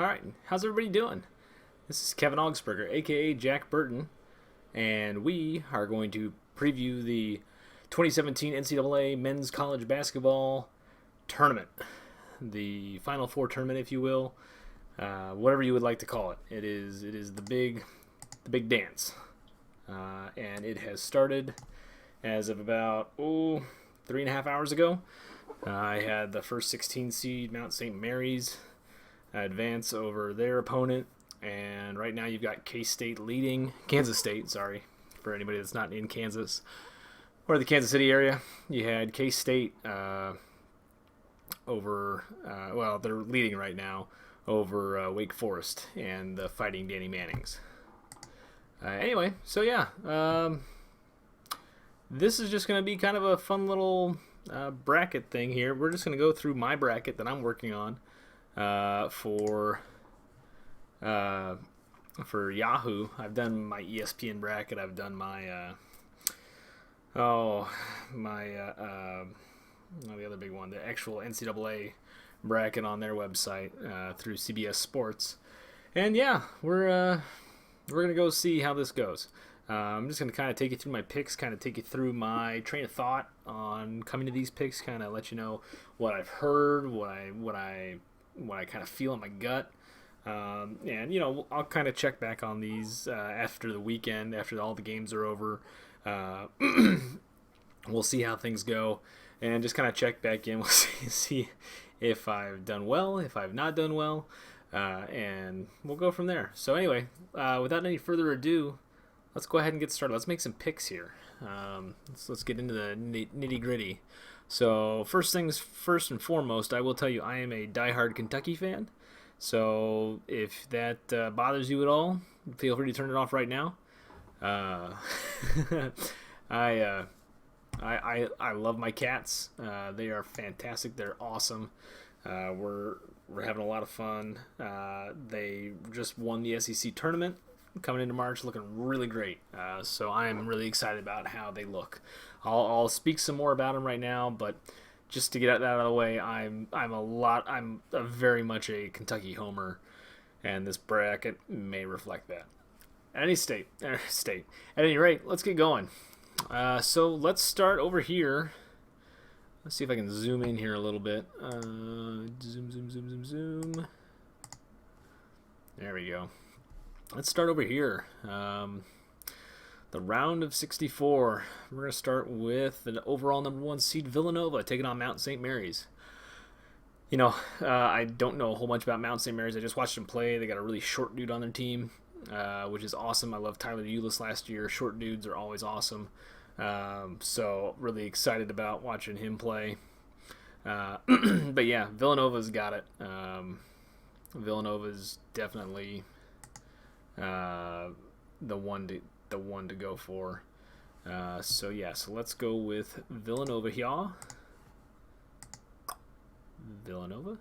All right, how's everybody doing? This is Kevin Augspurger, aka Jack Burton, and we are going to preview the 2017 NCAA Men's College Basketball Tournament, the Final Four tournament, if you will, whatever you would like to call it. It is the big dance, and it has started as of about 3.5 hours ago. I had the first 16 seed Mount St. Mary's advance over their opponent, and right now you've got K-State leading Kansas State. Sorry for anybody that's not in Kansas or the Kansas City area. You had K-State over. Well, they're leading right now over Wake Forest and the Fighting Danny Mannings. Anyway, so yeah, this is just going to be kind of a fun little bracket thing here. We're just going to go through my bracket that I'm working on for Yahoo. I've done my ESPN bracket. I've done my the other big one, the actual NCAA bracket on their website through CBS Sports. And yeah, we're gonna go see how this goes. I'm just gonna kind of take you through my picks, kind of take you through my train of thought on coming to these picks, kind of let you know what I've heard, what I kind of feel in my gut. And I'll kind of check back on these after the weekend, after all the games are over. We'll see how things go, and just kind of check back in. We'll see if I've done well, if I've not done well, and we'll go from there. So anyway, without any further ado, let's go ahead and get started. Let's make some picks here. Let's get into the nitty gritty. So first things first and foremost, I will tell you I am a diehard Kentucky fan. So if that bothers you at all, feel free to turn it off right now. I love my Cats. They are fantastic. They're awesome. We're having a lot of fun. They just won the SEC tournament coming into March, looking really great. So I'm really excited about how they look. I'll speak some more about them right now, but just to get that out of the way, I'm very much a Kentucky homer, and this bracket may reflect that. At any rate, let's get going. So let's start over here. Let's see if I can zoom in here a little bit. Zoom. There we go. Let's start over here. The round of 64. We're going to start with the overall number 1 seed Villanova taking on Mount St. Mary's. I don't know a whole bunch about Mount St. Mary's. I just watched them play. They got a really short dude on their team, which is awesome. I love Tyler Ulis last year. Short dudes are always awesome. So really excited about watching him play. But yeah, Villanova's got it. Villanova's definitely the one to go for. So let's go with Villanova here. Villanova.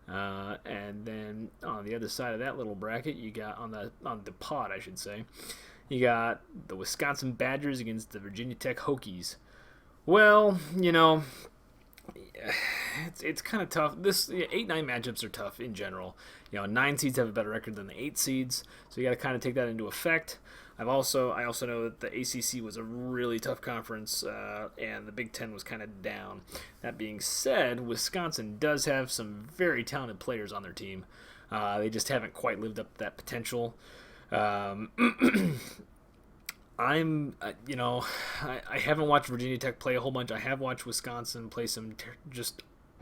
And then on the other side of that little bracket, you got on the pod, I should say, you got the Wisconsin Badgers against the Virginia Tech Hokies. Well, it's kind of tough. This 8-9 matchups are tough in general. 9 seeds have a better record than the 8 seeds, so you got to kind of take that into effect. I also know that the ACC was a really tough conference, and the Big Ten was kind of down. That being said, Wisconsin does have some very talented players on their team. They just haven't quite lived up to that potential. I haven't watched Virginia Tech play a whole bunch. I have watched Wisconsin play some just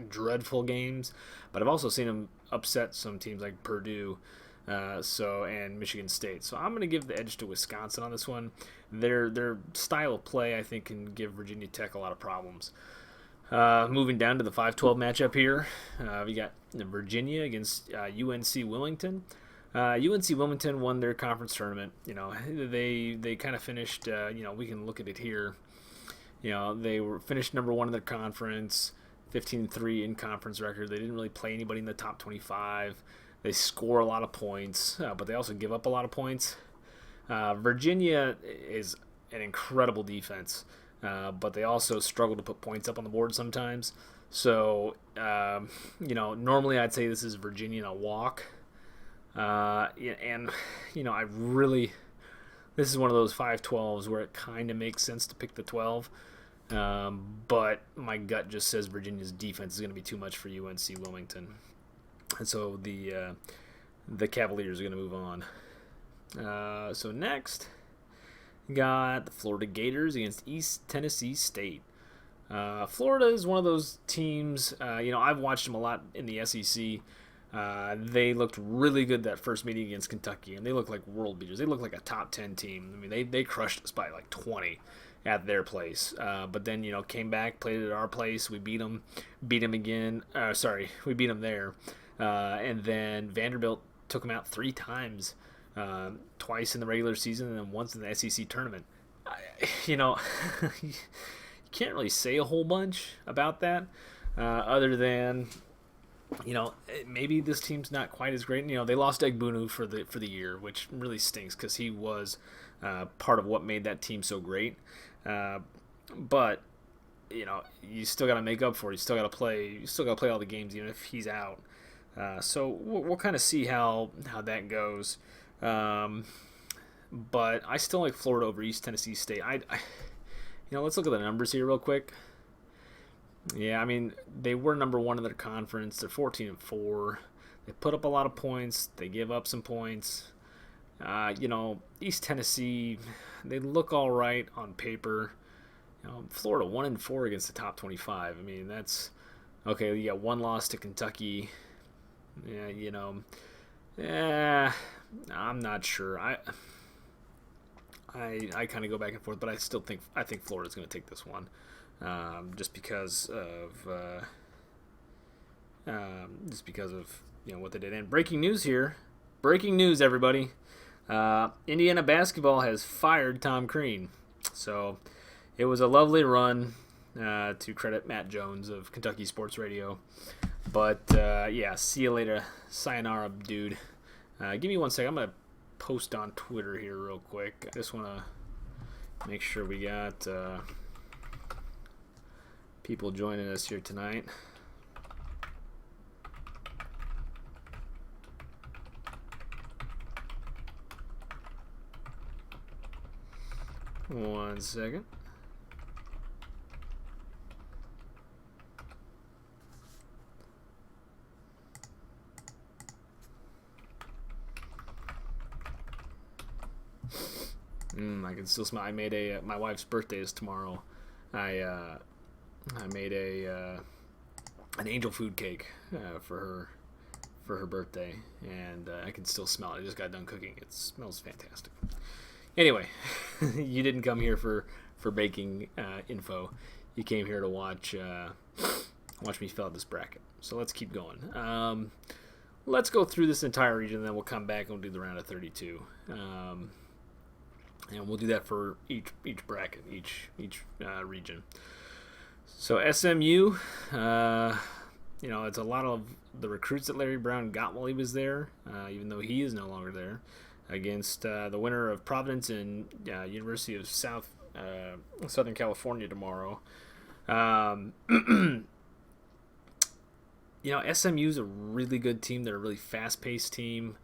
dreadful games, but I've also seen them upset some teams like Purdue, and Michigan State. So I'm going to give the edge to Wisconsin on this one. Their style of play, I think, can give Virginia Tech a lot of problems. Moving down to the 5-12 matchup here, we got Virginia against UNC Wilmington. UNC Wilmington won their conference tournament. They kind of finished. We can look at it here. They were finished number 1 in their conference, 15-3 in conference record. They didn't really play anybody in the top 25. They score a lot of points, but they also give up a lot of points. Virginia is an incredible defense, but they also struggle to put points up on the board sometimes. So, normally I'd say this is Virginia in a walk. And, I really, this is one of those 5-12s where it kind of makes sense to pick the 12. But my gut just says Virginia's defense is going to be too much for UNC Wilmington. And so the Cavaliers are going to move on. So next, got the Florida Gators against East Tennessee State. Florida is one of those teams, I've watched them a lot in the SEC. They looked really good that first meeting against Kentucky, and they look like world beaters. They look like a top 10 team. I mean, they crushed us by like 20 at their place. But then, came back, played at our place. We beat them again. We beat them there. And then Vanderbilt took them out 3 times, twice in the regular season and then once in the SEC tournament. You can't really say a whole bunch about that other than, maybe this team's not quite as great. They lost Egbunu for the year, which really stinks because he was part of what made that team so great. But you still got to make up for it. You still got to play. You still got to play all the games, even if he's out. So we'll kind of see how that goes. But I still like Florida over East Tennessee State. Let's look at the numbers here real quick. Yeah, I mean, they were number 1 in their conference. They're 14-4. They put up a lot of points. They give up some points. East Tennessee, they look all right on paper. Florida 1-4 against the top 25. I mean, that's okay. You got 1 loss to Kentucky. Yeah, I'm not sure. I kind of go back and forth, but I think Florida's going to take this one. Just because of what they did. And breaking news here, everybody. Indiana basketball has fired Tom Crean. So it was a lovely run, to credit Matt Jones of Kentucky Sports Radio. But see you later, sayonara, dude. Give me 1 second. I'm gonna post on Twitter here real quick. I just want to make sure we got people joining us here tonight. One second. I can still smell. I made my wife's birthday is tomorrow. I made an angel food cake for her birthday, and I can still smell it. I just got done cooking. It smells fantastic. Anyway, you didn't come here for baking info. You came here to watch me fill out this bracket. So let's keep going. Let's go through this entire region, and then we'll come back and we'll do the round of 32. And we'll do that for each bracket, each region. So SMU, it's a lot of the recruits that Larry Brown got while he was there, even though he is no longer there, against the winner of Providence and University of Southern California tomorrow. SMU's a really good team. They're a really fast-paced team.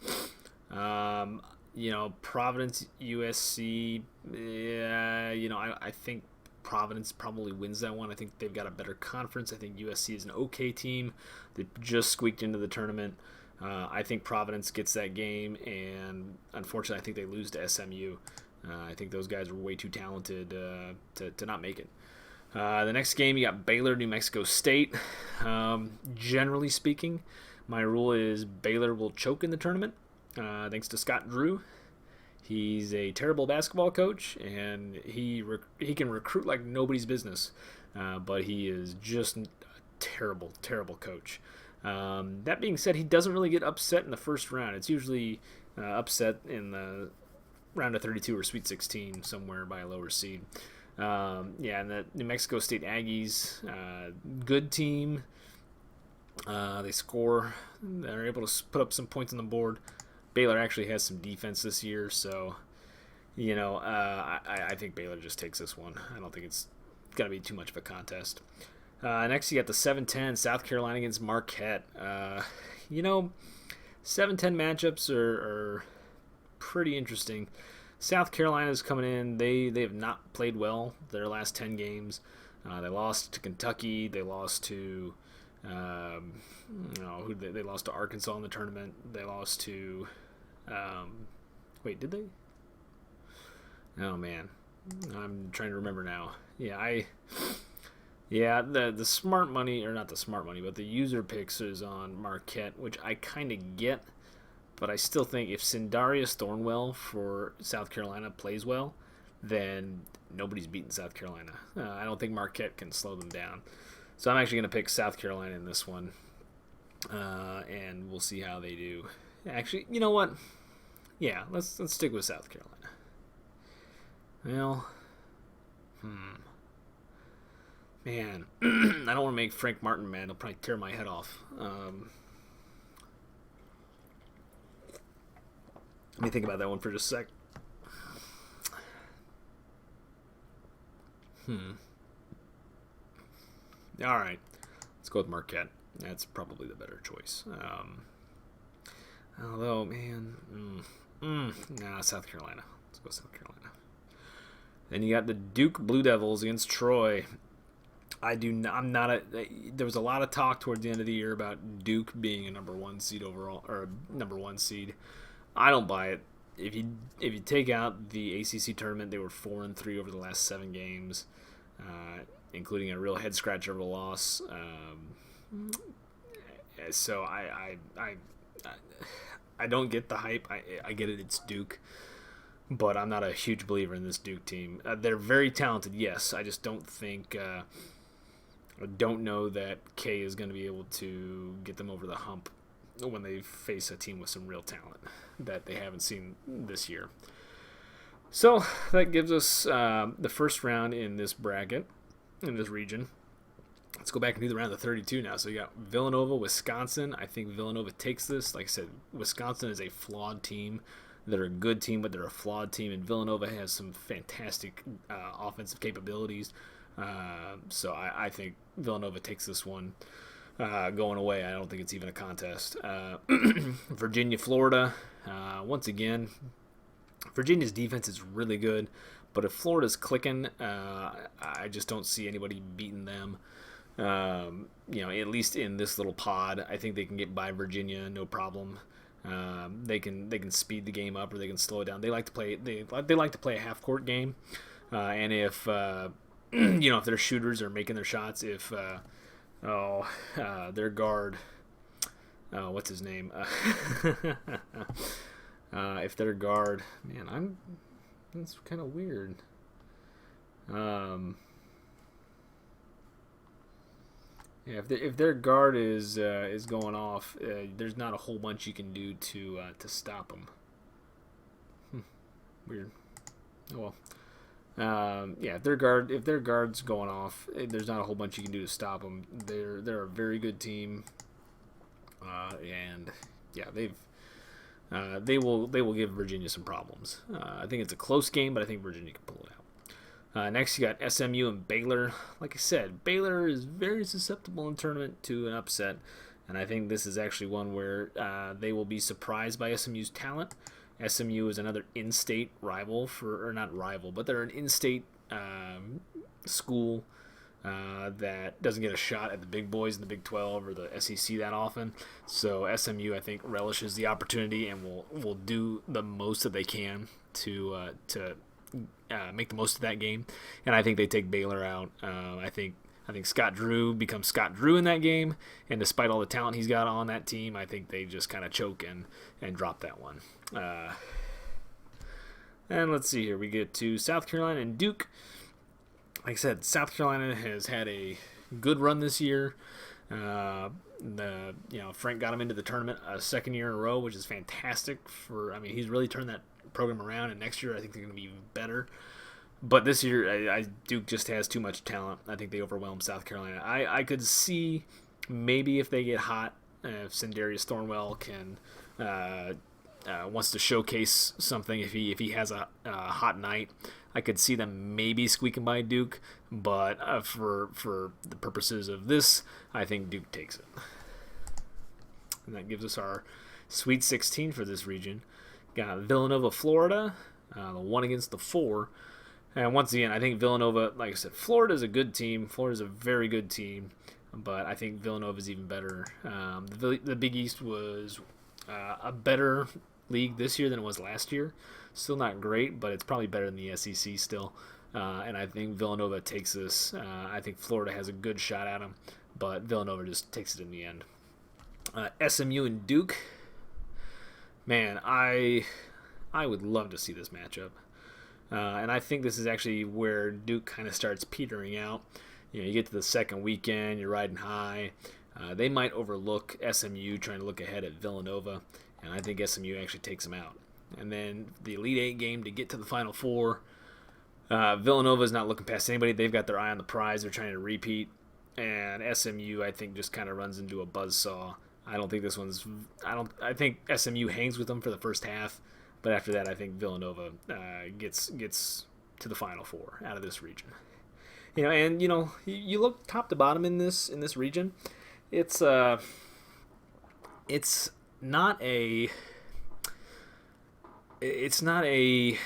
Providence, USC, I think Providence probably wins that one. I think they've got a better conference. I think USC is an okay team. They just squeaked into the tournament. I think Providence gets that game, and unfortunately, I think they lose to SMU. I think those guys are way too talented to not make it. The next game, you got Baylor, New Mexico State. Generally speaking, my rule is Baylor will choke in the tournament. Thanks to Scott Drew. He's a terrible basketball coach, and he can recruit like nobody's business, but he is just a terrible, terrible coach. That being said, he doesn't really get upset in the first round. It's usually upset in the round of 32 or Sweet 16 somewhere by a lower seed. And the New Mexico State Aggies, good team. They score. They're able to put up some points on the board. Baylor actually has some defense this year, so, I think Baylor just takes this one. I don't think it's going to be too much of a contest. Next, you got the 7:10 South Carolina against Marquette. You know, 7:10 matchups are pretty interesting. South Carolina's coming in. They have not played well their last 10 games. They lost to Kentucky. They lost to they lost to Arkansas in the tournament. They lost to wait, did they? Oh man, I'm trying to remember now. The smart money, or not the smart money, but the user picks is on Marquette, which I kind of get, but I still think if Sindarius Thornwell for South Carolina plays well, then nobody's beating South Carolina. I don't think Marquette can slow them down. So I'm actually going to pick South Carolina in this one, and we'll see how they do. Actually, you know what? Yeah, let's stick with South Carolina. Well, man, I don't want to make Frank Martin mad. He'll probably tear my head off. Let me think about that one for just a sec. All right, let's go with Marquette. That's probably the better choice. Although, man, South Carolina. Let's go South Carolina. Then you got the Duke Blue Devils against Troy. There was a lot of talk towards the end of the year about Duke being a number 1 seed overall, or a number 1 seed. I don't buy it. If you take out the ACC tournament, they were 4-3 over the last 7 games, including a real head scratcher of a loss. So I don't get the hype. I get it. It's Duke. But I'm not a huge believer in this Duke team. They're very talented, yes. I just don't think I don't know that K is going to be able to get them over the hump when they face a team with some real talent that they haven't seen this year. So that gives us the first round in this bracket, in this region. Let's go back and do the round of 32 now. So you got Villanova, Wisconsin. I think Villanova takes this. Like I said, Wisconsin is a flawed team. They're a good team, but they're a flawed team, and Villanova has some fantastic offensive capabilities. So I think Villanova takes this one going away. I don't think it's even a contest. Virginia, Florida. Once again, Virginia's defense is really good, but if Florida's clicking, I just don't see anybody beating them. At least in this little pod, I think they can get by Virginia, no problem. They can speed the game up or they can slow it down. They like to play a half court game, and if if their shooters are making their shots, if their guard, what's his name? If their guard, man, that's kind of weird. Yeah, if their guard is going off, there's not a whole bunch you can do to stop them. Weird. Oh well. If their guard's going off, there's not a whole bunch you can do to stop them. They're a very good team, and yeah, they will give Virginia some problems. I think it's a close game, but I think Virginia can pull it out. Next, you got SMU and Baylor. Like I said, Baylor is very susceptible in tournament to an upset, and I think this is actually one where they will be surprised by SMU's talent. SMU is another in-state rival not rival, but they're an in-state school that doesn't get a shot at the big boys in the Big 12 or the SEC that often. So SMU, I think, relishes the opportunity and will do the most that they can to make the most of that game, and I think they take Baylor out. I think Scott Drew becomes Scott Drew in that game, and despite all the talent he's got on that team, I think they just kind of choke and drop that one. And let's see here. We get to South Carolina and Duke. Like I said, South Carolina has had a good run this year. Frank got him into the tournament a second year in a row, which is fantastic. He's really turned that program around, and next year I think they're going to be even better. But this year, Duke just has too much talent. I think they overwhelm South Carolina. I could see maybe if they get hot, if Sindarius Thornwell can wants to showcase something. If he has a hot night, I could see them maybe squeaking by Duke, but for the purposes of this, I think Duke takes it. And that gives us our Sweet 16 for this region. Got Villanova, Florida, the 1 against the 4. And once again, I think Villanova, like I said, Florida's a good team. Florida's a very good team, but I think Villanova's even better. The Big East was a better league this year than it was last year. Still not great, but it's probably better than the SEC still. And I think Villanova takes this. I think Florida has a good shot at them, but Villanova just takes it in the end. SMU and Duke. Man, I would love to see this matchup. And I think this is actually where Duke kind of starts petering out. You get to the second weekend, you're riding high. They might overlook SMU trying to look ahead at Villanova, and I think SMU actually takes them out. And then the Elite Eight game to get to the Final Four. Villanova's not looking past anybody. They've got their eye on the prize. They're trying to repeat. And SMU, I think, just kind of runs into a buzzsaw. I think SMU hangs with them for the first half, but after that, I think Villanova gets to the Final Four out of this region. You look top to bottom in this region. It's not a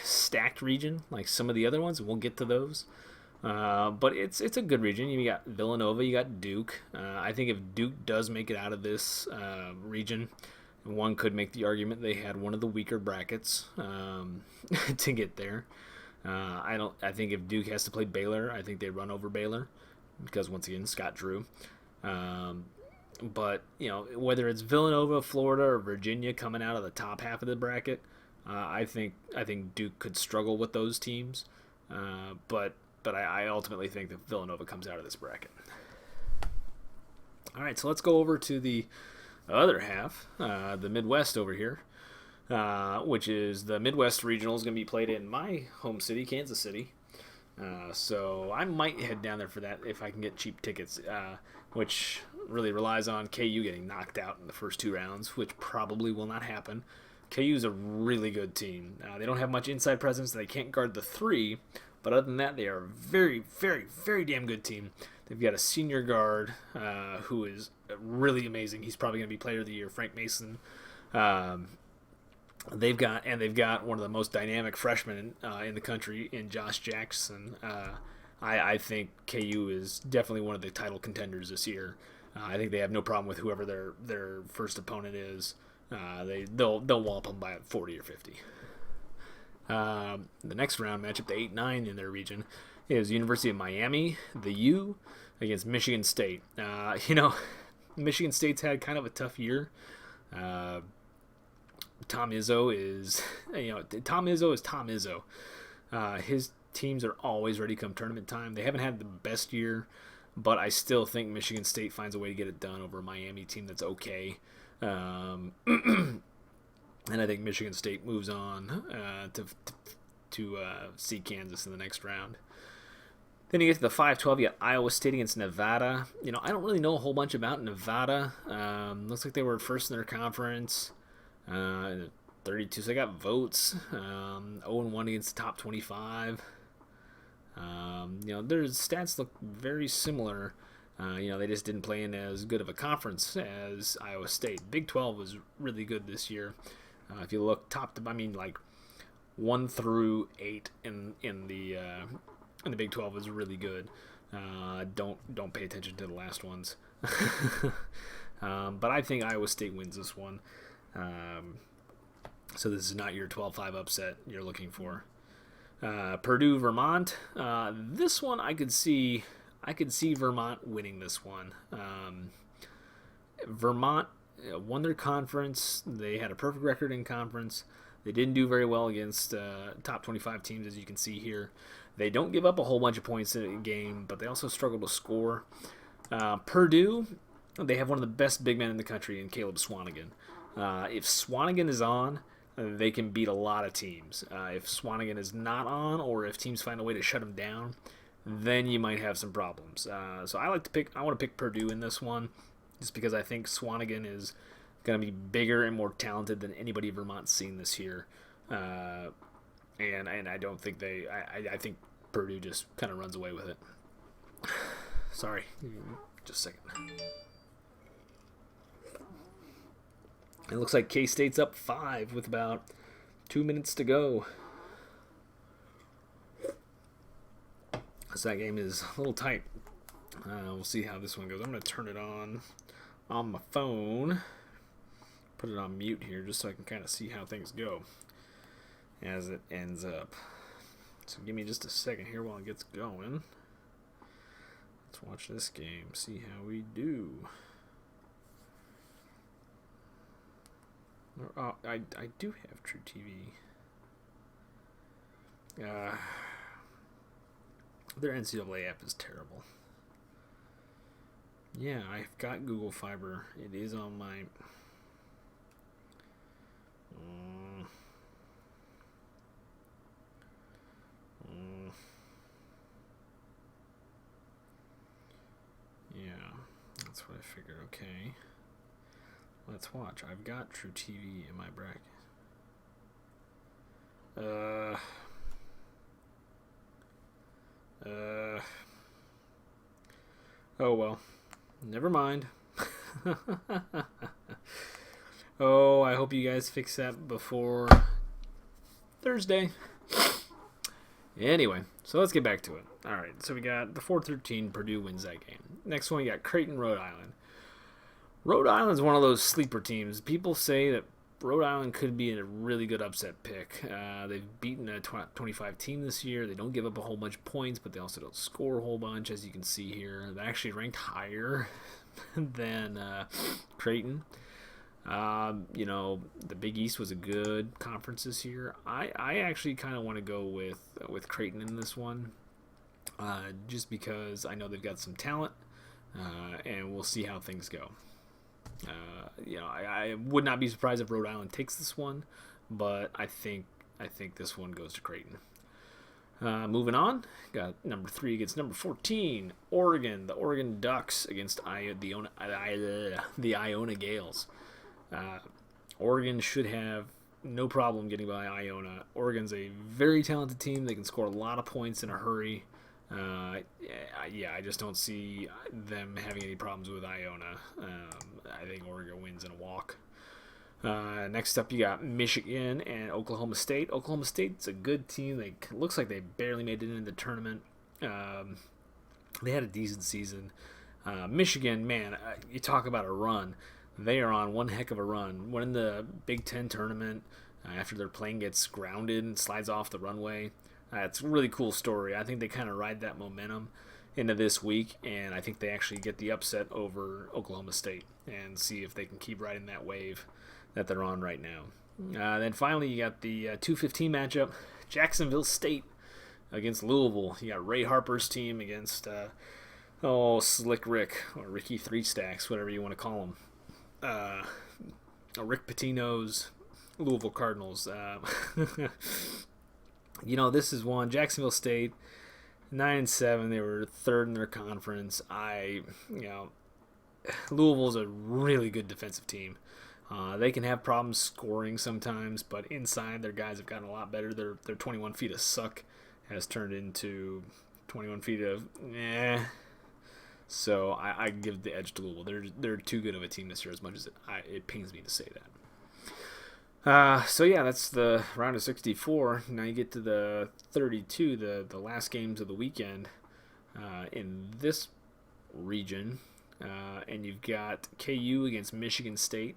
stacked region like some of the other ones. We'll get to those. But it's a good region. You got Villanova, you got Duke. I think if Duke does make it out of this region, one could make the argument they had one of the weaker brackets to get there. I think if Duke has to play Baylor, I think they run over Baylor because once again Scott Drew. But whether it's Villanova, Florida, or Virginia coming out of the top half of the bracket, I think Duke could struggle with those teams. But I ultimately think that Villanova comes out of this bracket. All right, so let's go over to the other half, the Midwest over here, which is the Midwest Regional is going to be played in my home city, Kansas City. So I might head down there for that if I can get cheap tickets, which really relies on KU getting knocked out in the first 2 rounds, which probably will not happen. KU is a really good team. They don't have much inside presence. They can't guard the 3. But other than that, they are a very, very, very damn good team. They've got a senior guard who is really amazing. He's probably going to be Player of the Year, Frank Mason. They've got one of the most dynamic freshmen in the country in Josh Jackson. I think KU is definitely one of the title contenders this year. I think they have no problem with whoever their first opponent is. They'll wallop them by 40 or 50. The next round matchup, the 8-9 in their region, is University of Miami, the U, against Michigan State. Michigan State's had kind of a tough year. Tom Izzo is Tom Izzo. His teams are always ready come tournament time. They haven't had the best year, but I still think Michigan State finds a way to get it done over a Miami team that's okay. And I think Michigan State moves on to see Kansas in the next round. Then you get to the 5-12. You got Iowa State against Nevada. I don't really know a whole bunch about Nevada. Looks like they were first in their conference. 32, so they got votes. 0-1 against the top 25. Their stats look very similar. They just didn't play in as good of a conference as Iowa State. Big 12 was really good this year. If you look top to, 1 through 8 in the Big 12 was really good. Don't pay attention to the last ones. But I think Iowa State wins this one. So this is not your 12-5 upset you're looking for. Purdue, Vermont. This one I could see Vermont winning this one. Vermont won their conference. They had a perfect record in conference. They didn't do very well against top 25 teams, as you can see here. They don't give up a whole bunch of points in a game, but they also struggle to score. Purdue, they have one of the best big men in the country in Caleb Swanigan. If Swanigan is on, they can beat a lot of teams. If Swanigan is not on, or if teams find a way to shut him down, then you might have some problems. So I want to pick Purdue in this one, just because I think Swanigan is going to be bigger and more talented than anybody Vermont's seen this year. And I don't think I think Purdue just kind of runs away with it. Sorry, just a second. It looks like K-State's up 5 with about 2 minutes to go. So that game is a little tight. We'll see how this one goes. I'm going to turn it on my phone. Put it on mute here just so I can kind of see how things go as it ends up. So give me just a second here while it gets going. Let's watch this game, see how we do. I do have True TV. Their NCAA app is terrible. Yeah, I've got Google Fiber. It is on my... Yeah, that's what I figured. Okay. Let's watch. I've got True TV in my bracket. Oh well. Never mind. Oh, I hope you guys fix that before Thursday. Anyway, so let's get back to it. All right, so we got the 4-13. Purdue wins that game. Next one, we got Creighton, Rhode Island. Rhode Island's one of those sleeper teams. People say that Rhode Island could be a really good upset pick. They've beaten a 25 team this year. They don't give up a whole bunch of points, but they also don't score a whole bunch, as you can see here. They're actually ranked higher than Creighton. The Big East was a good conference this year. I actually kind of want to go with Creighton in this one, just because I know they've got some talent, and we'll see how things go. I would not be surprised if Rhode Island takes this one, but I think this one goes to Creighton. Moving on, got number 3 against number 14, Oregon. The Oregon Ducks against the Iona Gales. Oregon should have no problem getting by Iona. Oregon's a very talented team. They can score a lot of points in a hurry. I just don't see them having any problems with Iona. I think Oregon wins in a walk. Next up, you got Michigan and Oklahoma State. Oklahoma State's a good team. Looks like they barely made it into the tournament. They had a decent season. Michigan, man, you talk about a run. They are on one heck of a run. Winning the Big Ten tournament after their plane gets grounded and slides off the runway. It's a really cool story. I think they kind of ride that momentum into this week, and I think they actually get the upset over Oklahoma State and see if they can keep riding that wave that they're on right now. Then finally, you got the 2-15 matchup, Jacksonville State against Louisville. You got Ray Harper's team against Slick Rick, or Ricky Three Stacks, whatever you want to call him. Rick Pitino's Louisville Cardinals. This is one. Jacksonville State, 9-7. They were 3rd in their conference. Louisville's a really good defensive team. They can have problems scoring sometimes, but inside their guys have gotten a lot better. Their 21 feet of suck has turned into 21 feet of So I give the edge to Louisville. They're too good of a team this year, as much as it pains me to say that. That's the round of 64. Now you get to the 32, the last games of the weekend in this region, and you've got KU against Michigan State.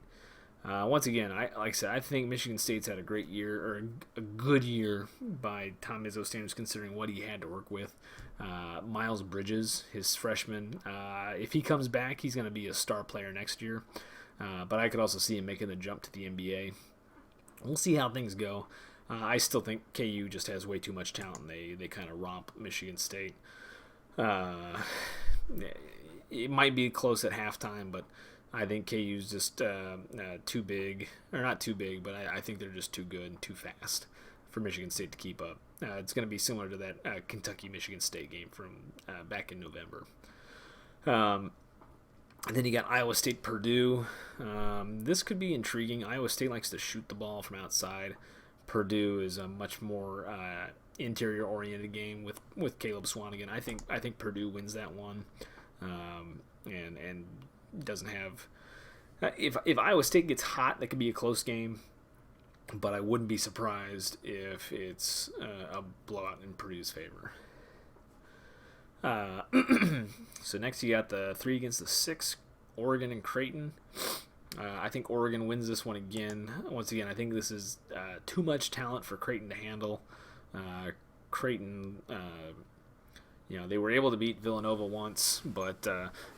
Once again, I think Michigan State's had a great year, or a good year by Tom Izzo standards, considering what he had to work with. Miles Bridges, his freshman, if he comes back, he's going to be a star player next year. But I could also see him making the jump to the NBA. We'll see how things go. I still think KU just has way too much talent. They kind of romp Michigan State. It might be close at halftime, but I think KU's just too big. Or not too big, but I think they're just too good and too fast for Michigan State to keep up. It's going to be similar to that Kentucky-Michigan State game from back in November. And then you got Iowa State, Purdue. This could be intriguing. Iowa State likes to shoot the ball from outside. Purdue is a much more interior-oriented game with Caleb Swanigan. I think Purdue wins that one, and doesn't have. If Iowa State gets hot, that could be a close game, but I wouldn't be surprised if it's a blowout in Purdue's favor. So next you got the 3 against the 6, Oregon and Creighton. I think Oregon wins this one again. Once again, I think this is too much talent for Creighton to handle. Creighton, they were able to beat Villanova once, but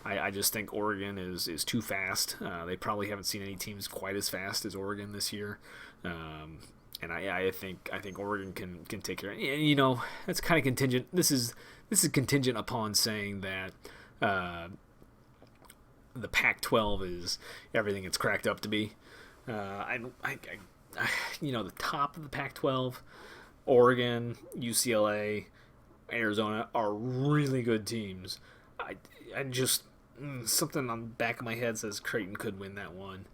I just think Oregon is too fast. They probably haven't seen any teams quite as fast as Oregon this year. And I think Oregon can take care of it. And, that's kind of contingent. This is contingent upon saying that the Pac-12 is everything it's cracked up to be. The top of the Pac-12, Oregon, UCLA, Arizona are really good teams. I just something on the back of my head says Creighton could win that one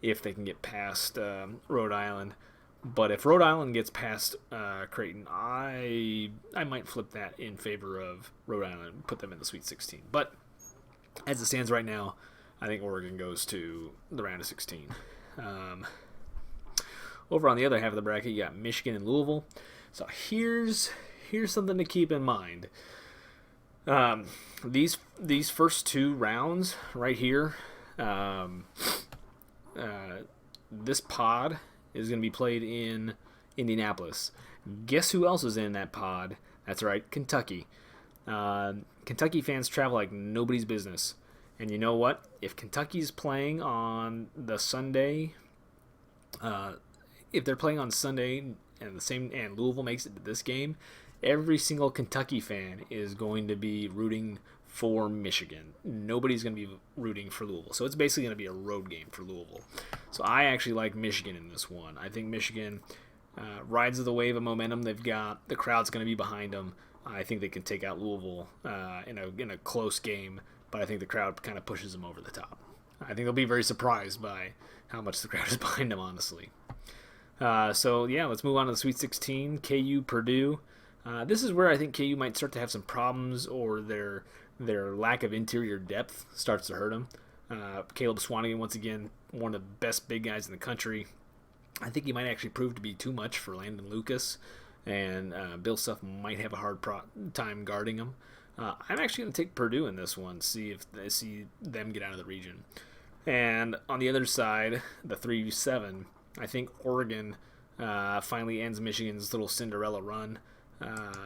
if they can get past Rhode Island. But if Rhode Island gets past Creighton, I might flip that in favor of Rhode Island and put them in the Sweet 16. But as it stands right now, I think Oregon goes to the round of 16. Over on the other half of the bracket, you got Michigan and Louisville. So here's something to keep in mind. These first 2 rounds right here, this pod is going to be played in Indianapolis. Guess who else is in that pod? That's right, Kentucky. Kentucky fans travel like nobody's business. And you know what? If Kentucky's playing on the Sunday, if they're playing on Sunday and Louisville makes it to this game, every single Kentucky fan is going to be rooting for Michigan. Nobody's going to be rooting for Louisville. So it's basically going to be a road game for Louisville. So I actually like Michigan in this one. I think Michigan rides the wave of momentum they've got. The crowd's going to be behind them. I think they can take out Louisville in a close game, but I think the crowd kind of pushes them over the top. I think they'll be very surprised by how much the crowd is behind them, honestly. Let's move on to the Sweet 16. KU, Purdue. This is where I think KU might start to have some problems, or their lack of interior depth starts to hurt them. Caleb Swanigan, once again, one of the best big guys in the country. I think he might actually prove to be too much for Landon Lucas, and Bill Self might have a hard time guarding him. I'm actually going to take Purdue in this one, see them get out of the region. And on the other side, the 3-7, I think Oregon finally ends Michigan's little Cinderella run.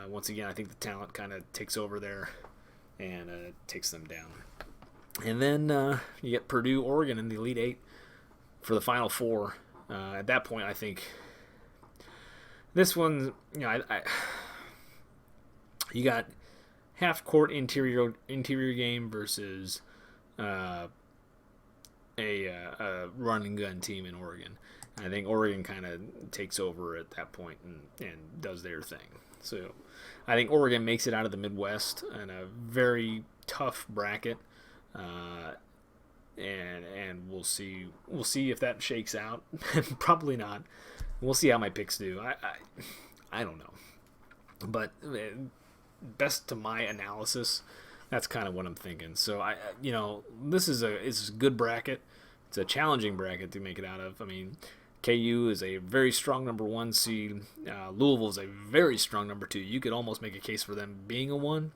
Once again, I think the talent kind of takes over there and takes them down. And then you get Purdue, Oregon in the Elite Eight for the Final Four. At that point, I think this one, you got half-court interior game versus a run-and-gun team in Oregon. I think Oregon kind of takes over at that point and does their thing. So I think Oregon makes it out of the Midwest in a very tough bracket, and we'll see if that shakes out. Probably not. We'll see how my picks do. I don't know, but best to my analysis, that's kind of what I'm thinking. So this is a good bracket. It's a challenging bracket to make it out of. I mean, KU is a very strong number 1 seed. Louisville is a very strong number 2. You could almost make a case for them being a 1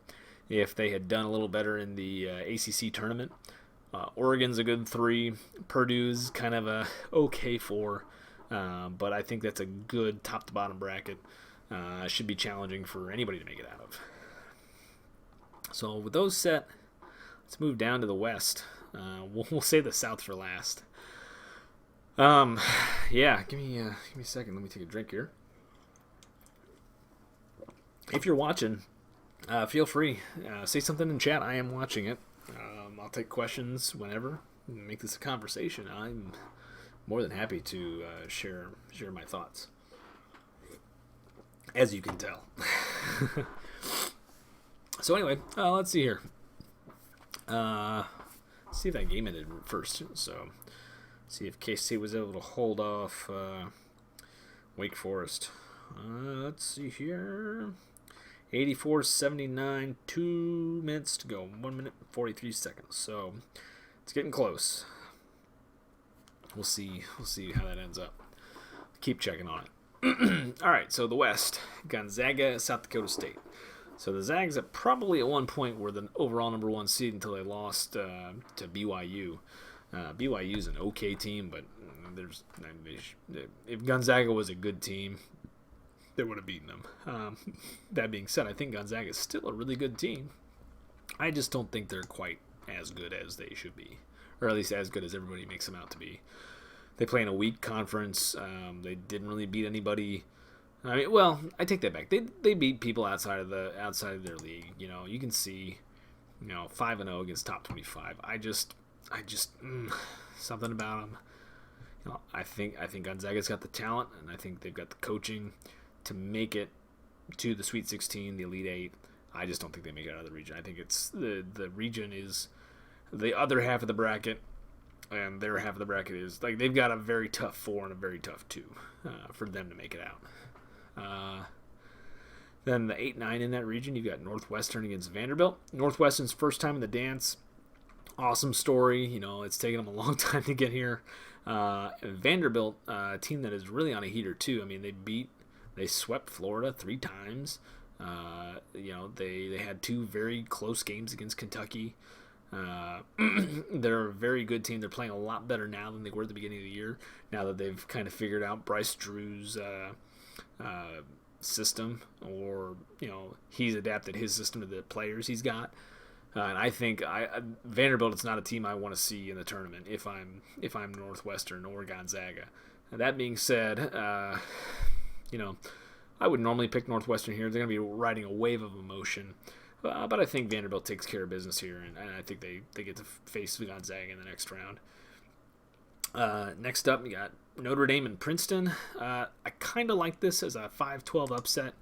if they had done a little better in the ACC tournament. Oregon's a good 3. Purdue's kind of a okay 4. But I think that's a good top-to-bottom bracket. Should be challenging for anybody to make it out of. So with those set, let's move down to the West. We'll save the South for last. Give me a second. Let me take a drink here. If you're watching, feel free. Say something in chat. I am watching it. I'll take questions whenever. Make this a conversation. I'm more than happy to share my thoughts. As you can tell. So anyway, let's see here. see if that game ended first. So, see if K-State was able to hold off Wake Forest. Let's see here. 84-79, 2 minutes to go. 1 minute and 43 seconds. So, it's getting close. We'll see how that ends up. Keep checking on it. All right, so the West. Gonzaga, South Dakota State. So the Zags at probably at one point were the overall number 1 seed until they lost to BYU. BYU's an okay team, but if Gonzaga was a good team, they would have beaten them. That being said, I think Gonzaga is still a really good team. I just don't think they're quite as good as they should be, or at least as good as everybody makes them out to be. They play in a weak conference. They didn't really beat anybody. I mean, well, I take that back. They beat people outside of their league. You know, you can see, 5-0 against top 25. I just something about them. I think Gonzaga's got the talent, and I think they've got the coaching to make it to the Sweet 16, the Elite Eight. I just don't think they make it out of the region. I think it's the region is the other half of the bracket, and their half of the bracket is like they've got a very tough 4 and a very tough 2 for them to make it out. Then the 8-9 in that region, you've got Northwestern against Vanderbilt. Northwestern's first time in the dance. Awesome story. It's taken them a long time to get here. Vanderbilt, a team that is really on a heater too. I mean, they swept Florida 3 times. They had 2 very close games against Kentucky. They're a very good team. They're playing a lot better now than they were at the beginning of the year. Now that they've kind of figured out Bryce Drew's system, or he's adapted his system to the players he's got. And I think Vanderbilt is not a team I want to see in the tournament if I'm Northwestern or Gonzaga. And that being said, I would normally pick Northwestern here. They're going to be riding a wave of emotion. But I think Vanderbilt takes care of business here, and I think they get to face Gonzaga in the next round. Next up, you got Notre Dame and Princeton. I kind of like this as a 5-12 upset.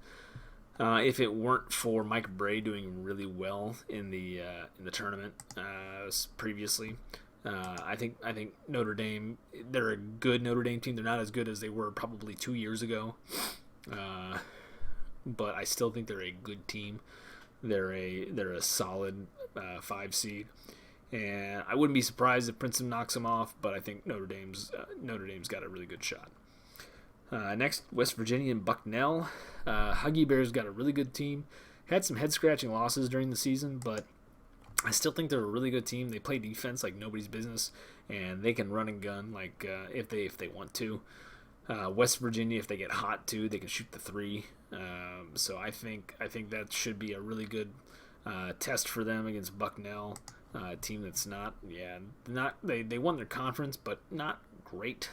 If it weren't for Mike Bray doing really well in the tournament previously, I think Notre Dame, they're a good Notre Dame team. They're not as good as they were probably 2 years ago, but I still think they're a good team. They're a solid 5 seed, and I wouldn't be surprised if Princeton knocks them off. But I think Notre Dame's got a really good shot. Next, West Virginia and Bucknell. Huggy Bears got a really good team. Had some head-scratching losses during the season, but I still think they're a really good team. They play defense like nobody's business, and they can run and gun if they want to. West Virginia, if they get hot too, they can shoot the 3. So I think that should be a really good test for them against Bucknell, a team that's they won their conference, but not great.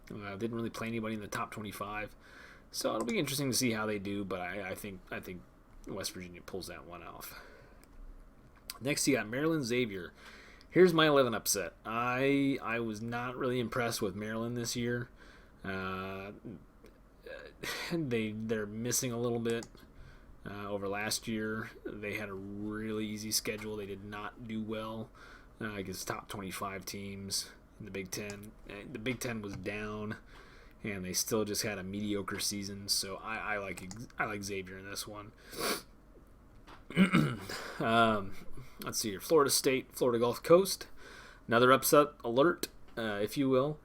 Didn't really play anybody in the top 25, so it'll be interesting to see how they do. But I think West Virginia pulls that one off. Next, you got Maryland Xavier. Here's my 11 upset. I was not really impressed with Maryland this year. They're missing a little bit over last year. They had a really easy schedule. They did not do well against top 25 teams in the Big Ten. The Big Ten was down, and they still just had a mediocre season. So I like Xavier in this one. Let's see here. Florida State, Florida Gulf Coast. Another upset alert, if you will.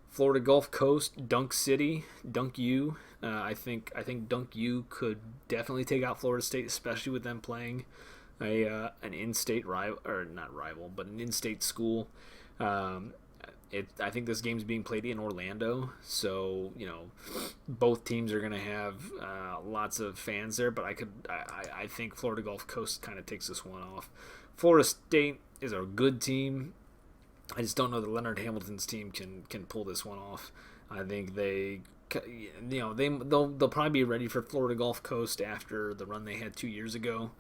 Florida Gulf Coast, Dunk City, Dunk U. I think Dunk U could definitely take out Florida State, especially with them playing an in-state rival, or not rival, but an in-state school. I think this game's being played in Orlando, so both teams are going to have lots of fans there. But I think Florida Gulf Coast kind of takes this one off. Florida State is a good team. I just don't know that Leonard Hamilton's team can pull this one off. I think they'll probably be ready for Florida Gulf Coast after the run they had 2 years ago.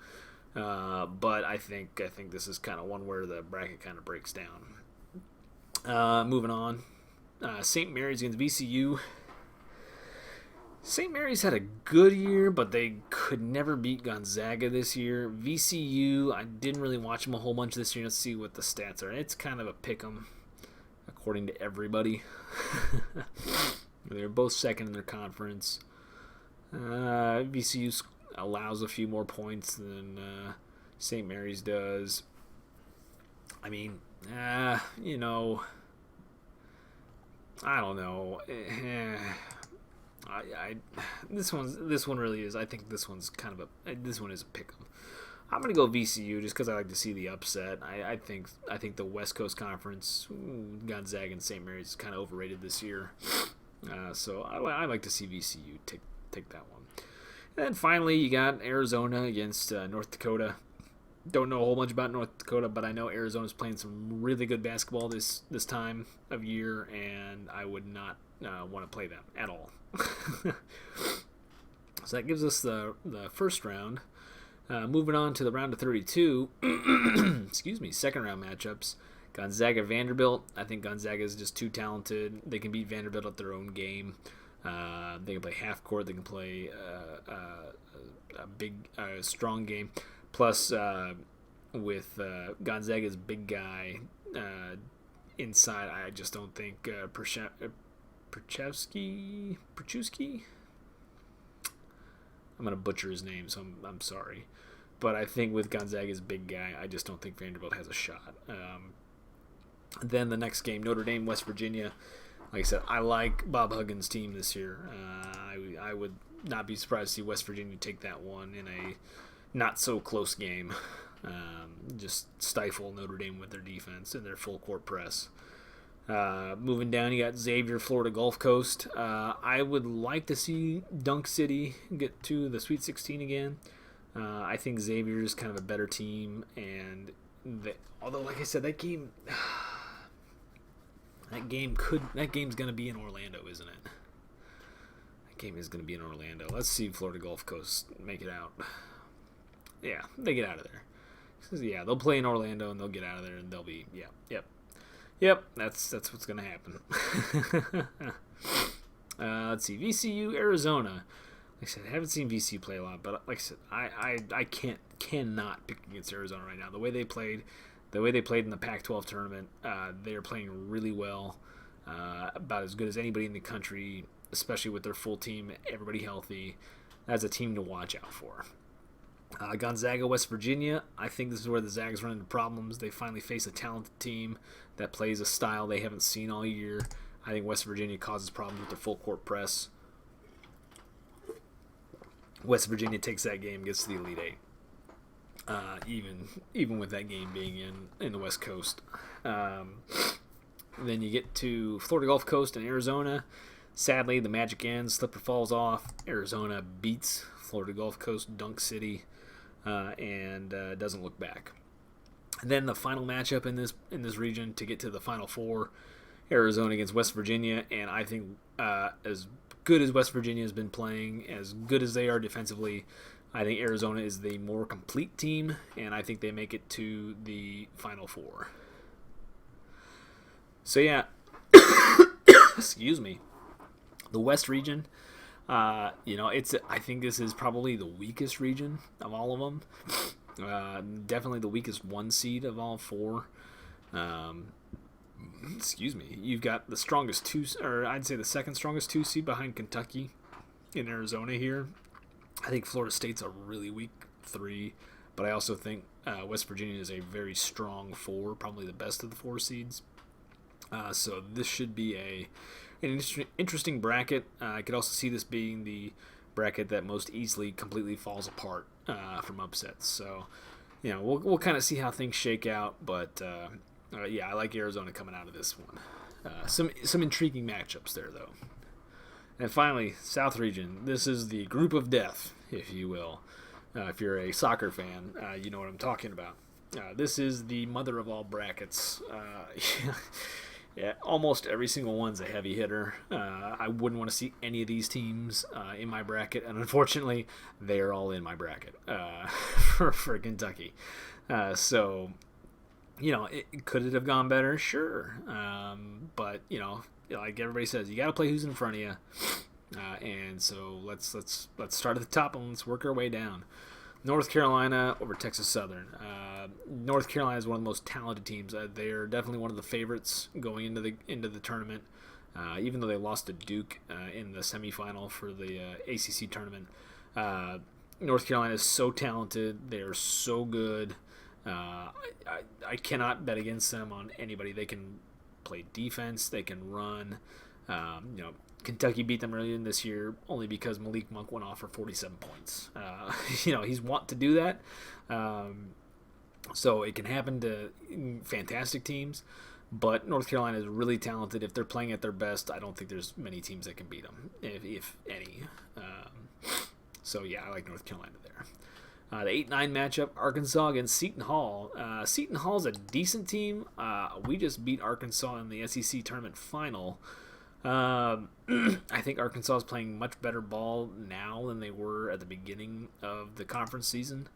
But I think this is kind of one where the bracket kind of breaks down. Moving on, St. Mary's against VCU. St. Mary's had a good year, but they could never beat Gonzaga this year. VCU, I didn't really watch them a whole bunch this year. Let's see what the stats are. It's kind of a pick 'em, according to everybody. They're both second in their conference. VCU allows a few more points than St. Mary's does. I mean, you know, I don't know. This one really is. I think this one's kind of this one is a pick 'em. I'm gonna go VCU just because I like to see the upset. I think the West Coast Conference, Gonzaga and St. Mary's is kind of overrated this year. So I like to see VCU take that one. And then finally, you got Arizona against North Dakota. Don't know a whole bunch about North Dakota, but I know Arizona's playing some really good basketball this time of year, and I would not want to play them at all. So that gives us the first round. Moving on to the round of 32, excuse me, second round matchups. Gonzaga Vanderbilt. I think Gonzaga is just too talented. They can beat Vanderbilt at their own game. They can play half court. They can play a big, strong game. Plus, with Gonzaga's big guy inside, I just don't think Perchewski. I'm gonna butcher his name, so I'm sorry. But I think with Gonzaga's big guy, I just don't think Vanderbilt has a shot. Then the next game, Notre Dame, West Virginia. Like I said, I like Bob Huggins' team this year. I would not be surprised to see West Virginia take that one in a not so close game. Just stifle Notre Dame with their defense and their full court press. Moving down, you got Xavier, Florida Gulf Coast. I would like to see Dunk City get to the Sweet 16 again. I think Xavier is kind of a better team, and although, like I said, that game's going to be in Orlando, isn't it? That game is going to be in Orlando. Let's see Florida Gulf Coast make it out. Yeah, they get out of there. Yeah, they'll play in Orlando and they'll get out of there and they'll be Yep. That's what's gonna happen. Let's see, VCU, Arizona. Like I said, I haven't seen VCU play a lot, but like I said, I cannot pick against Arizona right now. The way they played in the Pac-12 tournament, they are playing really well, about as good as anybody in the country, especially with their full team, everybody healthy. That's a team to watch out for. Gonzaga, West Virginia. I think this is where the Zags run into problems. They finally face a talented team that plays a style they haven't seen all year. I think West Virginia causes problems with their full court press. West Virginia takes that game, gets to the Elite Eight. Even with that game being in the West Coast. Then you get to Florida Gulf Coast and Arizona. Sadly, the magic ends. Slipper falls off. Arizona beats Florida Gulf Coast, Dunk City, and doesn't look back. And then the final matchup in this region to get to the Final Four, Arizona against West Virginia, and I think as good as West Virginia has been playing, as good as they are defensively, I think Arizona is the more complete team, and I think they make it to the Final Four. So yeah, excuse me. The West region, I think this is probably the weakest region of all of them. Definitely the weakest one seed of all four. Excuse me. You've got the strongest two, or I'd say the second strongest two seed behind Kentucky in Arizona here. I think Florida State's a really weak 3, but I also think West Virginia is a very strong 4, probably the best of the 4 seeds. So this should be an interesting bracket. I could also see this being the bracket that most easily completely falls apart from upsets. So, we'll kind of see how things shake out. But I like Arizona coming out of this one. Some intriguing matchups there, though. And finally, South region. This is the group of death, if you will. If you're a soccer fan, you know what I'm talking about. This is the mother of all brackets. Yeah, almost every single one's a heavy hitter. I wouldn't want to see any of these teams in my bracket, and unfortunately, they are all in my bracket for Kentucky. So, could it have gone better? Sure. But, like everybody says, you got to play who's in front of you. And so let's start at the top and let's work our way down. North Carolina over Texas Southern. North Carolina is one of the most talented teams. They are definitely one of the favorites going into the tournament. Even though they lost to Duke in the semifinal for the ACC tournament, North Carolina is so talented. They are so good. I cannot bet against them on anybody. They can play defense. They can run. Kentucky beat them earlier in this year only because Malik Monk went off for 47 points. He's want to do that. So it can happen to fantastic teams. But North Carolina is really talented. If they're playing at their best, I don't think there's many teams that can beat them, if any. I like North Carolina there. The 8-9 matchup, Arkansas against Seton Hall. Seton Hall's a decent team. We just beat Arkansas in the SEC tournament final. I think Arkansas is playing much better ball now than they were at the beginning of the conference season.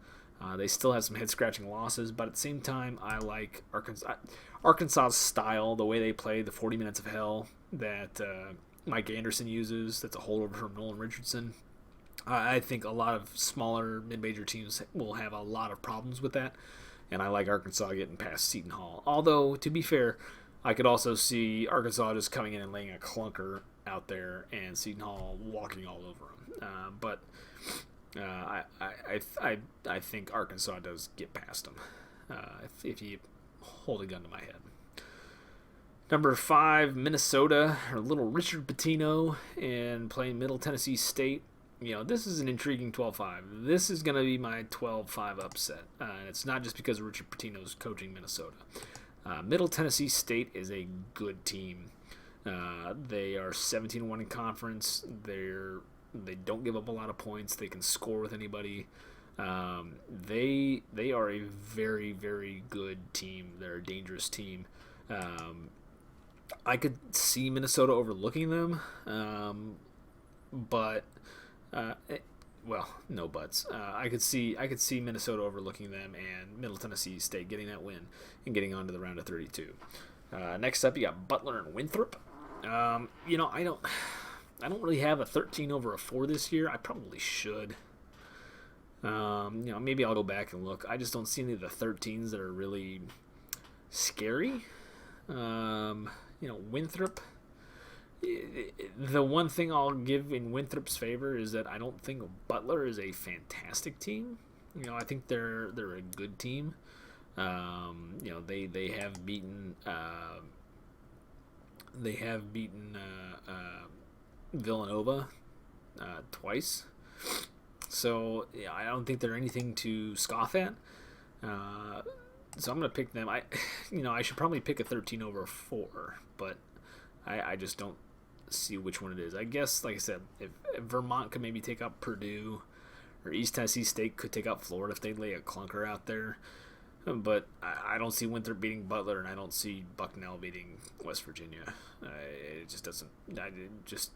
They still have some head-scratching losses, but at the same time, I like Arkansas's style, the way they play, the 40 minutes of hell that Mike Anderson uses. That's a holdover from Nolan Richardson. I think a lot of smaller mid-major teams will have a lot of problems with that, and I like Arkansas getting past Seton Hall. Although, to be fair, I could also see Arkansas just coming in and laying a clunker out there and Seton Hall walking all over them. I think Arkansas does get past them if you hold a gun to my head. Number 5, Minnesota, or little Richard Pitino, and playing Middle Tennessee State. This is an intriguing 12-5. This is going to be my 12-5 upset. And it's not just because Richard Pitino's coaching Minnesota. Middle Tennessee State is a good team. They are 17-1 in conference. They don't give up a lot of points. They can score with anybody. They are a very, very good team. They're a dangerous team. I could see Minnesota overlooking them, but no buts. I could see Minnesota overlooking them and Middle Tennessee State getting that win and getting on to the round of 32. Next up, you got Butler and Winthrop. I don't really have a 13 over a 4 this year. I probably should. Maybe I'll go back and look. I just don't see any of the 13s that are really scary. Winthrop. The one thing I'll give in Winthrop's favor is that I don't think Butler is a fantastic team. I think they're a good team. They have beaten Villanova twice. So I don't think they're anything to scoff at. So I'm gonna pick them. I should probably pick a 13 over a 4, but I just don't see which one it is. I guess, like I said, if Vermont could maybe take out Purdue, or East Tennessee State could take out Florida if they lay a clunker out there. But I don't see Winthrop beating Butler, and I don't see Bucknell beating West Virginia. It just doesn't. It just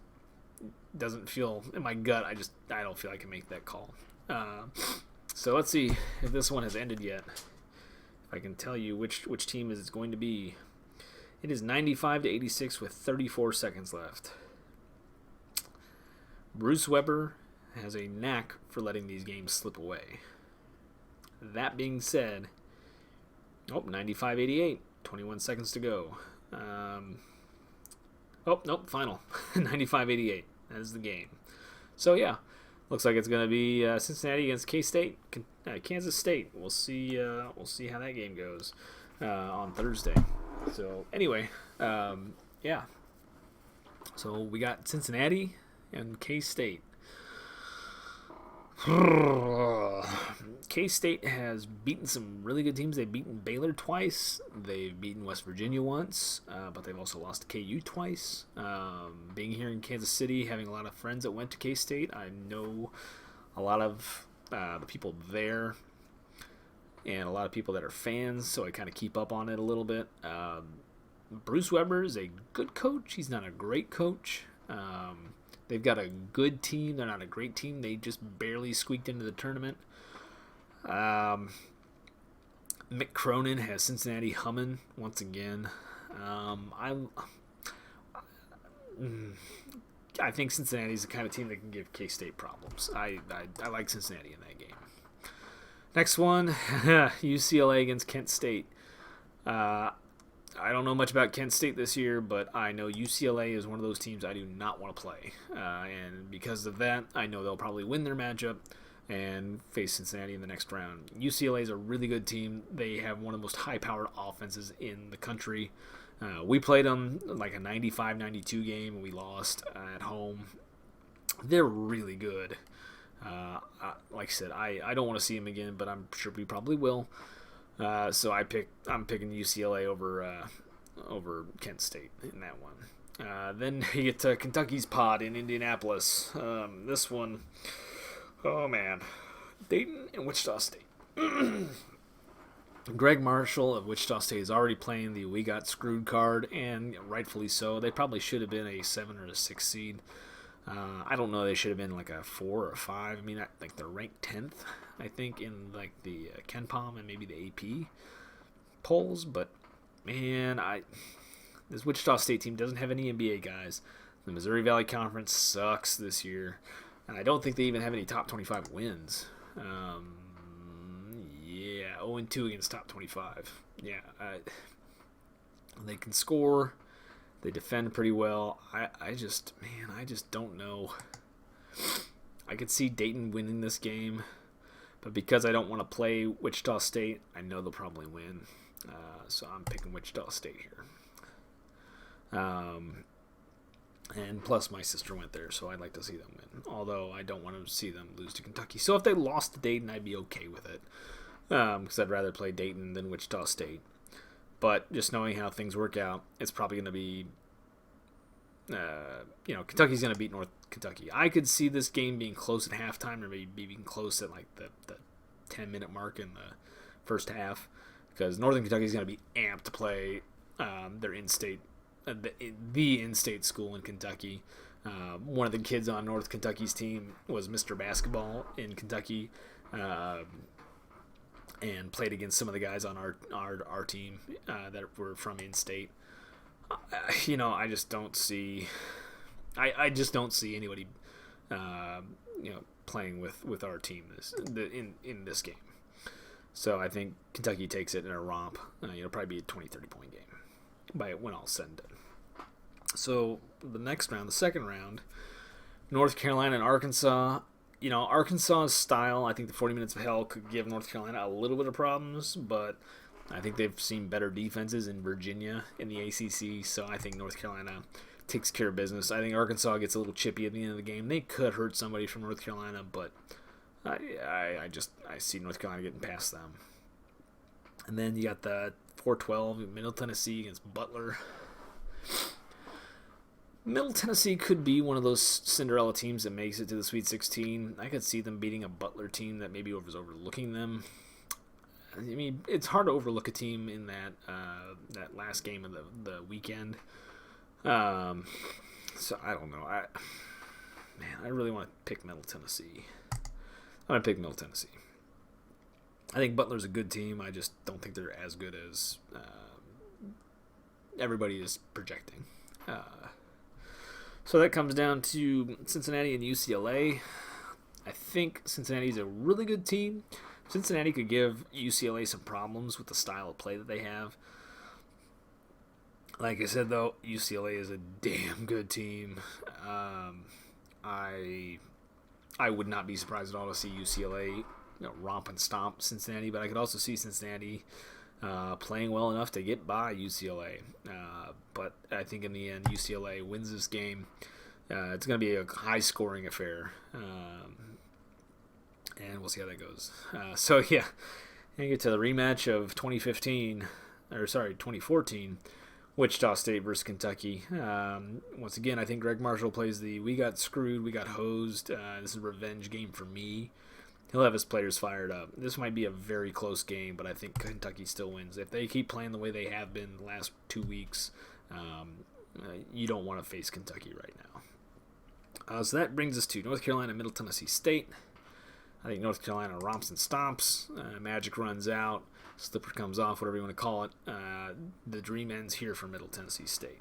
doesn't feel in my gut. I don't feel I can make that call. So let's see if this one has ended yet. If I can tell you which team is it's going to be. It is 95-86 with 34 seconds left. Bruce Weber has a knack for letting these games slip away. That being said, 95-88, 21 seconds to go. Final. 95-88. That is the game. So, yeah, looks like it's going to be Cincinnati against K-State, Kansas State. We'll see how that game goes on Thursday. So, anyway, yeah. So, we got Cincinnati and K-State. K-State has beaten some really good teams. They've beaten Baylor twice. They've beaten West Virginia once, but they've also lost to KU twice. Being here in Kansas City, having a lot of friends that went to K-State, I know a lot of the people there and a lot of people that are fans, so I kind of keep up on it a little bit. Bruce Weber is a good coach. He's not a great coach. They've got a good team. They're not a great team. They just barely squeaked into the tournament. Mick Cronin has Cincinnati humming I think Cincinnati's the kind of team that can give K-State problems. I like Cincinnati in that game. Next one, UCLA against Kent State. I don't know much about Kent State this year, but I know UCLA is one of those teams I do not want to play. And because of that, I know they'll probably win their matchup and face Cincinnati in the next round. UCLA is a really good team. They have one of the most high-powered offenses in the country. We played them like a 95-92 game, and we lost at home. They're really good. Like I said, I don't want to see them again, but I'm sure we probably will. So I'm picking UCLA over Kent State in that one. Then you get to Kentucky's pod in Indianapolis. This one, oh man, Dayton and Wichita State. Greg Marshall of Wichita State is already playing the "we got screwed" card, and rightfully so. They probably should have been a 7 or a 6 seed. I don't know. They should have been like a 4 or a 5. I mean, like they're ranked 10th, I think, in like the KenPom and maybe the AP polls. But man, this Wichita State team doesn't have any NBA guys. The Missouri Valley Conference sucks this year, and I don't think they even have any top 25 wins. 0-2 against top 25. Yeah, they can score. They defend pretty well. I just don't know. I could see Dayton winning this game, but because I don't want to play Wichita State, I know they'll probably win. So I'm picking Wichita State here. And plus, my sister went there, so I'd like to see them win. Although I don't want to see them lose to Kentucky. So if they lost to Dayton, I'd be okay with it. Because I'd rather play Dayton than Wichita State. But just knowing how things work out, it's probably going to be, Kentucky's going to beat North Kentucky. I could see this game being close at halftime, or maybe being close at like the 10-minute mark in the first half, because Northern Kentucky is going to be amped to play their in-state, the in-state school in Kentucky. One of the kids on North Kentucky's team was Mr. Basketball in Kentucky. And played against some of the guys on our team that were from in-state. I just don't see. I just don't see anybody, playing with our team in this game. So I think Kentucky takes it in a romp. It'll probably be a 20-30 point game by when all's said and done. So the next round, the second round, North Carolina and Arkansas. Arkansas's style, I think the 40 Minutes of Hell could give North Carolina a little bit of problems, but I think they've seen better defenses in Virginia in the ACC, so I think North Carolina takes care of business. I think Arkansas gets a little chippy at the end of the game. They could hurt somebody from North Carolina, but I see North Carolina getting past them. And then you got the 4-12 Middle Tennessee against Butler. Middle Tennessee could be one of those Cinderella teams that makes it to the Sweet 16. I could see them beating a Butler team that maybe was overlooking them. I mean, it's hard to overlook a team in that last game of the weekend. So I don't know. I really want to pick Middle Tennessee. I'm going to pick Middle Tennessee. I think Butler's a good team. I just don't think they're as good as everybody is projecting. So that comes down to Cincinnati and UCLA. I think Cincinnati's a really good team. Cincinnati could give UCLA some problems with the style of play that they have. Like I said, though, UCLA is a damn good team. I would not be surprised at all to see UCLA romp and stomp Cincinnati, but I could also see Cincinnati playing well enough to get by UCLA. But I think in the end, UCLA wins this game. It's going to be a high-scoring affair. And we'll see how that goes. So, yeah, you get to the rematch of 2014, Wichita State versus Kentucky. Once again, I think Greg Marshall plays the "we got screwed, we got hosed. This is a revenge game for me." He'll have his players fired up. This might be a very close game, but I think Kentucky still wins. If they keep playing the way they have been the last 2 weeks, you don't want to face Kentucky right now. So that brings us to North Carolina, Middle Tennessee State. I think North Carolina romps and stomps. Magic runs out. Slipper comes off, whatever you want to call it. The dream ends here for Middle Tennessee State.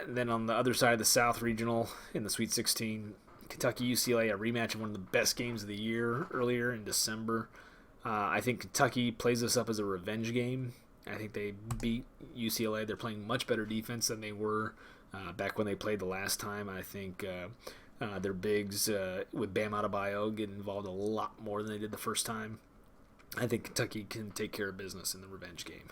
Then on the other side of the South Regional in the Sweet 16, Kentucky UCLA, a rematch of one of the best games of the year earlier in December. I think Kentucky plays this up as a revenge game. I think they beat UCLA. They're playing much better defense than they were back when they played the last time. I think their bigs with Bam Adebayo get involved a lot more than they did the first time. I think Kentucky can take care of business in the revenge game.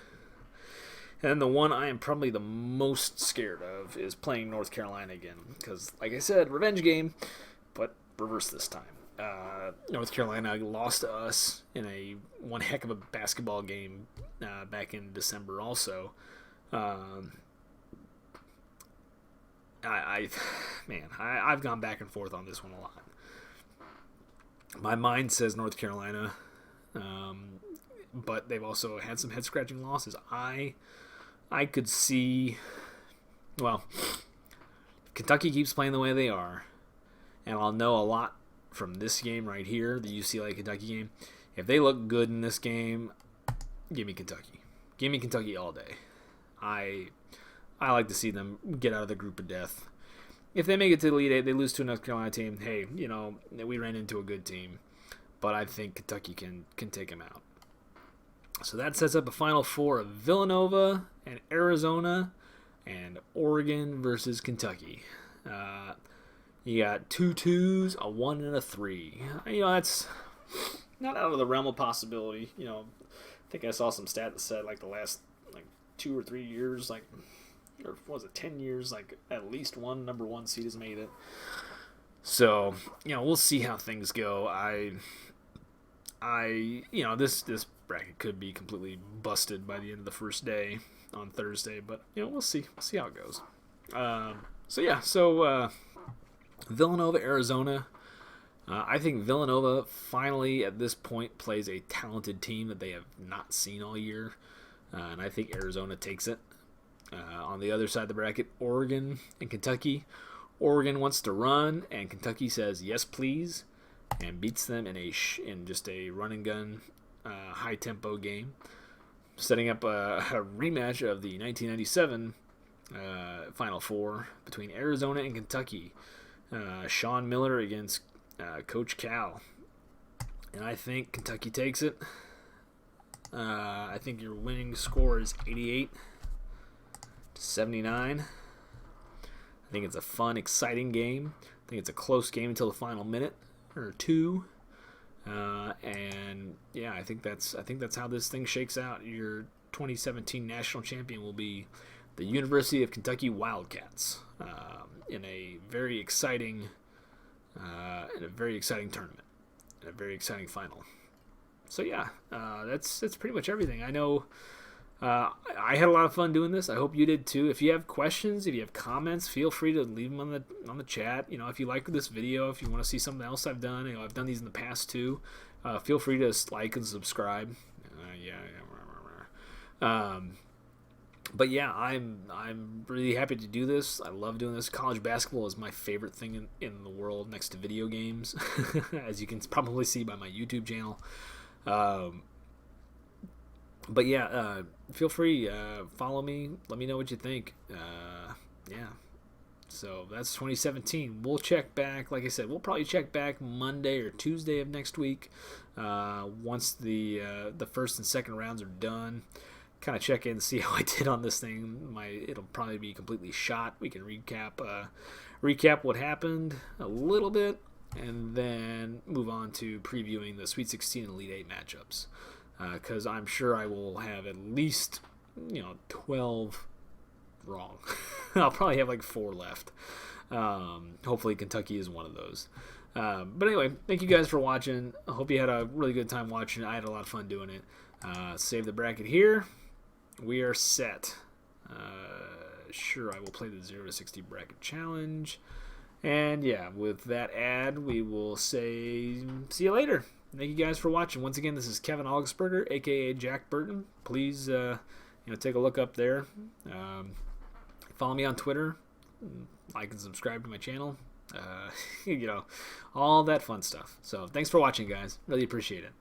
And the one I am probably the most scared of is playing North Carolina again. Because, like I said, revenge game, but reverse this time. North Carolina lost to us in one heck of a basketball game back in December also. I've gone back and forth on this one a lot. My mind says North Carolina, but they've also had some head-scratching losses. I could see, well, if Kentucky keeps playing the way they are, and I'll know a lot from this game right here, the UCLA-Kentucky game. If they look good in this game, give me Kentucky. Give me Kentucky all day. I like to see them get out of the group of death. If they make it to the Elite Eight, they lose to a North Carolina team, hey, we ran into a good team. But I think Kentucky can take them out. So that sets up a Final Four of Villanova and Arizona and Oregon versus Kentucky. You got 2 2s, a 1, and a 3. That's not out of the realm of possibility. I think I saw some stat that said the last 2 or 3 years, or was it 10 years, at least one number 1 seed has made it. So, we'll see how things go. This bracket could be completely busted by the end of the first day on Thursday, but we'll see. We'll see how it goes. Villanova, Arizona. I think Villanova finally at this point plays a talented team that they have not seen all year, and I think Arizona takes it. On the other side of the bracket, Oregon and Kentucky. Oregon wants to run, and Kentucky says yes, please, and beats them in just a run and gun, high tempo game, setting up a rematch of the 1997 Final Four between Arizona and Kentucky. Sean Miller against Coach Cal, and I think Kentucky takes it. I think your winning score is 88-79. I think it's a fun, exciting game. I think it's a close game until the final minute or two. And yeah, I think that's how this thing shakes out. Your 2017 national champion will be the University of Kentucky Wildcats in a very exciting tournament, in a very exciting final. So yeah, that's pretty much everything. I know I had a lot of fun doing this. I hope you did too. If you have questions, if you have comments, feel free to leave them on the chat. If you like this video, if you want to see something else I've done, I've done these in the past too. Feel free to like and subscribe. But yeah, I'm really happy to do this. I love doing this. College basketball is my favorite thing in the world next to video games, as you can probably see by my YouTube channel. But yeah, feel free, follow me, let me know what you think. Yeah, so that's 2017. We'll check back, like I said, we'll probably check back Monday or Tuesday of next week, once the first and second rounds are done. Kind of check in and see how I did on this thing. It'll probably be completely shot. We can recap what happened a little bit, and then move on to previewing the Sweet 16 and Elite 8 matchups. Because I'm sure I will have at least 12 wrong. I'll probably have 4 left. Hopefully Kentucky is one of those. But anyway, thank you guys for watching. I hope you had a really good time watching. I had a lot of fun doing it. Save the bracket here. We are set. Sure, I will play the 0 to 60 bracket challenge. And yeah, with that ad, we will say see you later. Thank you guys for watching. Once again, this is Kevin Augspurger, aka Jack Burton. Please, take a look up there. Follow me on Twitter. Like and subscribe to my channel. All that fun stuff. So thanks for watching, guys. Really appreciate it.